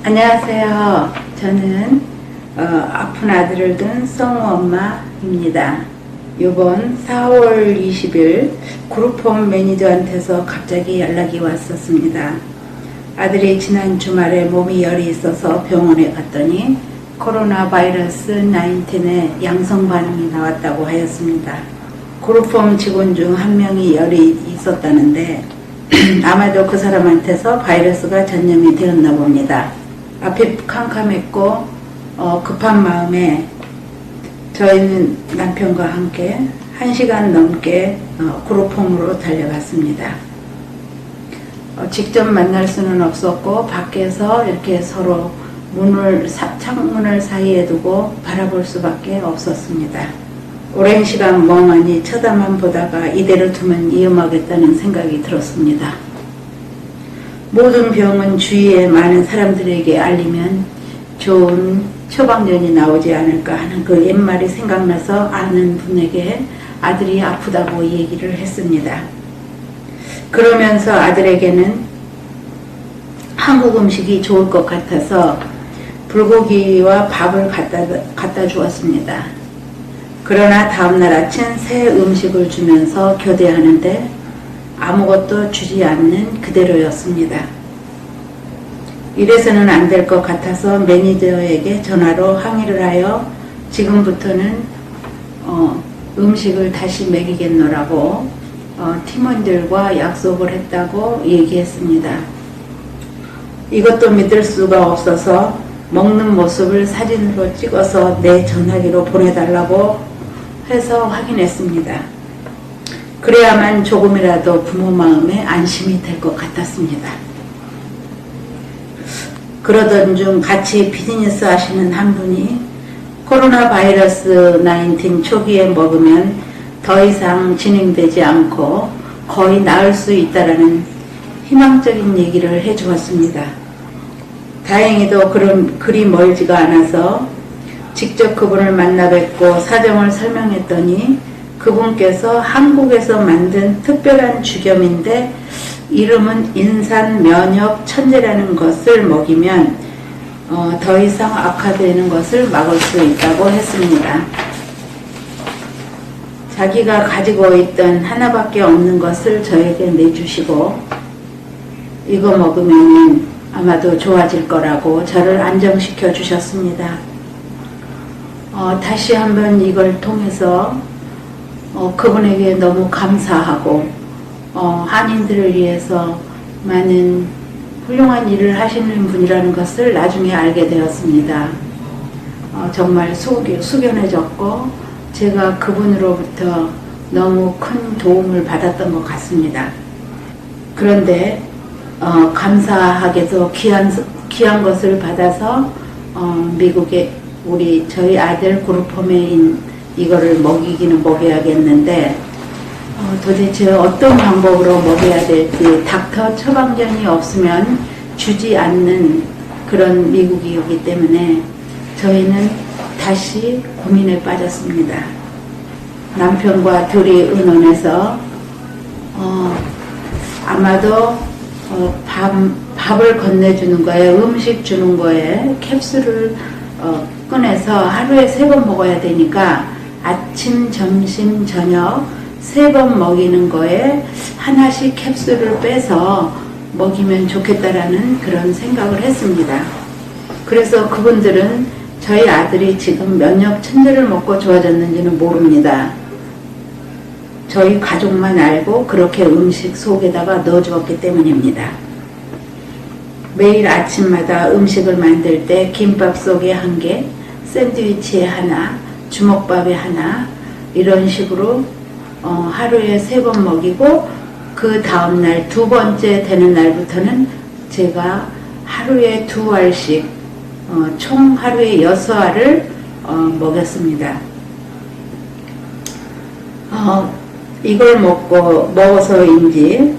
안녕하세요. 저는 아픈 아들을 둔 성우 엄마입니다. 이번 4월 20일 그룹홈 매니저한테서 갑자기 연락이 왔었습니다. 아들이 지난 주말에 몸이 열이 있어서 병원에 갔더니 코로나 바이러스 19에 양성 반응이 나왔다고 하였습니다. 그룹홈 직원 중 한 명이 열이 있었다는데 아마도 그 사람한테서 바이러스가 전염이 되었나 봅니다. 앞이 캄캄했고 급한 마음에 저희는 남편과 함께 1시간 넘게 그룹홈으로 달려갔습니다. 직접 만날 수는 없었고 밖에서 이렇게 서로 창문을 사이에 두고 바라볼 수밖에 없었습니다. 오랜 시간 멍하니 쳐다만 보다가 이대로 두면 위험하겠다는 생각이 들었습니다. 모든 병은 주위에 많은 사람들에게 알리면 좋은 처방전이 나오지 않을까 하는 그 옛말이 생각나서 아는 분에게 아들이 아프다고 얘기를 했습니다. 그러면서 아들에게는 한국 음식이 좋을 것 같아서 불고기와 밥을 갖다 주었습니다. 그러나 다음날 아침 새 음식을 주면서 교대하는데 아무것도 주지 않는 그대로였습니다. 이래서는 안 될 것 같아서 매니저에게 전화로 항의를 하여 지금부터는 음식을 다시 먹이겠노라고 팀원들과 약속을 했다고 얘기했습니다. 이것도 믿을 수가 없어서 먹는 모습을 사진으로 찍어서 내 전화기로 보내달라고 해서 확인했습니다. 그래야만 조금이라도 부모 마음에 안심이 될 것 같았습니다. 그러던 중 같이 비즈니스 하시는 한 분이 코로나 바이러스 19 초기에 먹으면 더 이상 진행되지 않고 거의 나을 수 있다라는 희망적인 얘기를 해주었습니다. 다행히도 그리 멀지가 않아서 직접 그분을 만나 뵙고 사정을 설명했더니 그분께서 한국에서 만든 특별한 죽염인데 이름은 인산 면역 천재라는 것을 먹이면 더 이상 악화되는 것을 막을 수 있다고 했습니다. 자기가 가지고 있던 하나밖에 없는 것을 저에게 내주시고 이거 먹으면 아마도 좋아질 거라고 저를 안정시켜 주셨습니다. 다시 한번 이걸 통해서 그분에게 너무 감사하고 한인들을 위해서 많은 훌륭한 일을 하시는 분이라는 것을 나중에 알게 되었습니다. 정말 숙연해졌고 제가 그분으로부터 너무 큰 도움을 받았던 것 같습니다. 그런데 감사하게도 귀한 것을 받아서 미국에 저희 아들 그룹홈에 이거를 먹이기는 먹여야겠는데 도대체 어떤 방법으로 먹여야 될지 닥터 처방전이 없으면 주지 않는 그런 미국이기 때문에 저희는 다시 고민에 빠졌습니다. 남편과 둘이 의논해서 아마도 밥을 건네주는 거에 음식 주는 거에 캡슐을 꺼내서 하루에 3번 먹어야 되니까 아침, 점심, 저녁 3번 먹이는 거에 하나씩 캡슐을 빼서 먹이면 좋겠다라는 그런 생각을 했습니다. 그래서 그분들은 저희 아들이 지금 면역 천재를 먹고 좋아졌는지는 모릅니다. 저희 가족만 알고 그렇게 음식 속에다가 넣어주었기 때문입니다. 매일 아침마다 음식을 만들 때 김밥 속에 1개, 샌드위치에 하나, 주먹밥에 하나 이런 식으로 하루에 3번 먹이고 그 다음날 2번째 되는 날부터는 제가 하루에 2알씩 총 하루에 6알을 먹였습니다. 이걸 먹어서인지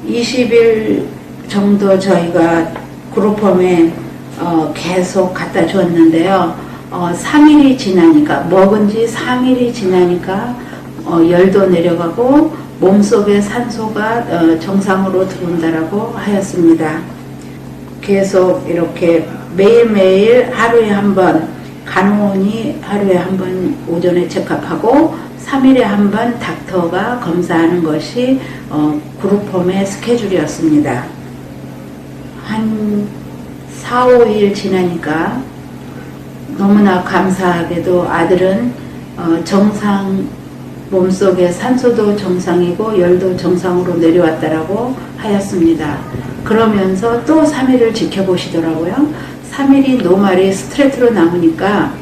20일 정도 저희가 그룹홈에 계속 갖다 주었는데요. 3일이 지나니까 먹은 지 3일이 지나니까 열도 내려가고 몸속에 산소가 정상으로 들어온다라고 하였습니다. 계속 이렇게 매일매일 하루에 한 번 간호원이 하루에 한 번 오전에 체크업하고 3일에 한 번 닥터가 검사하는 것이 그룹홈의 스케줄이었습니다. 한 4, 5일 지나니까 너무나 감사하게도 아들은 정상, 몸속에 산소도 정상이고 열도 정상으로 내려왔다라고 하였습니다. 그러면서 또 3일을 지켜보시더라고요. 3일이 노말이 스트레이트로 남으니까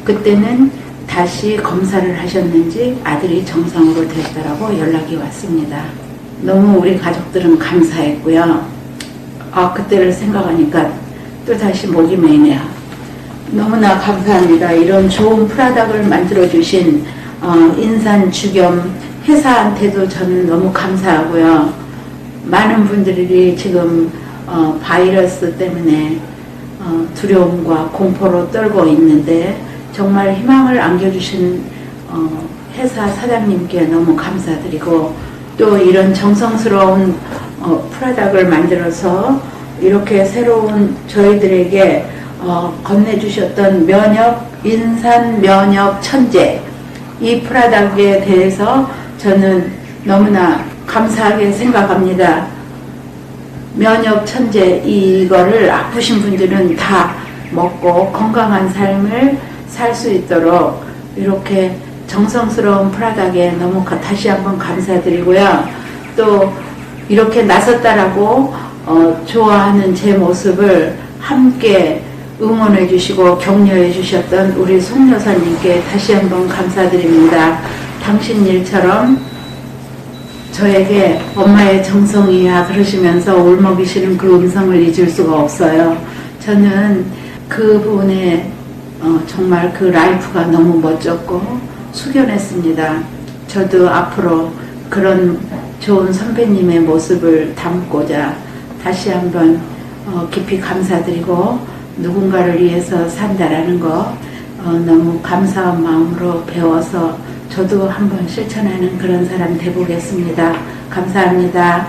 그때는 다시 검사를 하셨는지 아들이 정상으로 됐다라고 연락이 왔습니다. 너무 우리 가족들은 감사했고요. 그때를 생각하니까 또 다시 목이 메이네요. 너무나 감사합니다. 이런 좋은 프로덕트를 만들어주신 인산주겸 회사한테도 저는 너무 감사하고요. 많은 분들이 지금 바이러스 때문에 두려움과 공포로 떨고 있는데 정말 희망을 안겨주신 회사 사장님께 너무 감사드리고 또 이런 정성스러운 프로덕트를 만들어서 이렇게 새로운 저희들에게 건네주셨던 인산 면역 천재 이 프로덕트에 대해서 저는 너무나 감사하게 생각합니다. 면역 천재 이거를 아프신 분들은 다 먹고 건강한 삶을 살 수 있도록 이렇게 정성스러운 프로덕트에 너무 다시 한번 감사드리고요. 또 이렇게 나섰다라고 좋아하는 제 모습을 함께 응원해 주시고 격려해 주셨던 우리 송 여사님께 다시 한번 감사드립니다. 당신 일처럼 저에게 엄마의 정성이야 그러시면서 울먹이시는 그 음성을 잊을 수가 없어요. 저는 그분의 정말 그 라이프가 너무 멋졌고 숙연했습니다. 저도 앞으로 그런 좋은 선배님의 모습을 담고자 다시 한번 깊이 감사드리고 누군가를 위해서 산다라는 거 너무 감사한 마음으로 배워서 저도 한번 실천하는 그런 사람 되보겠습니다. 감사합니다.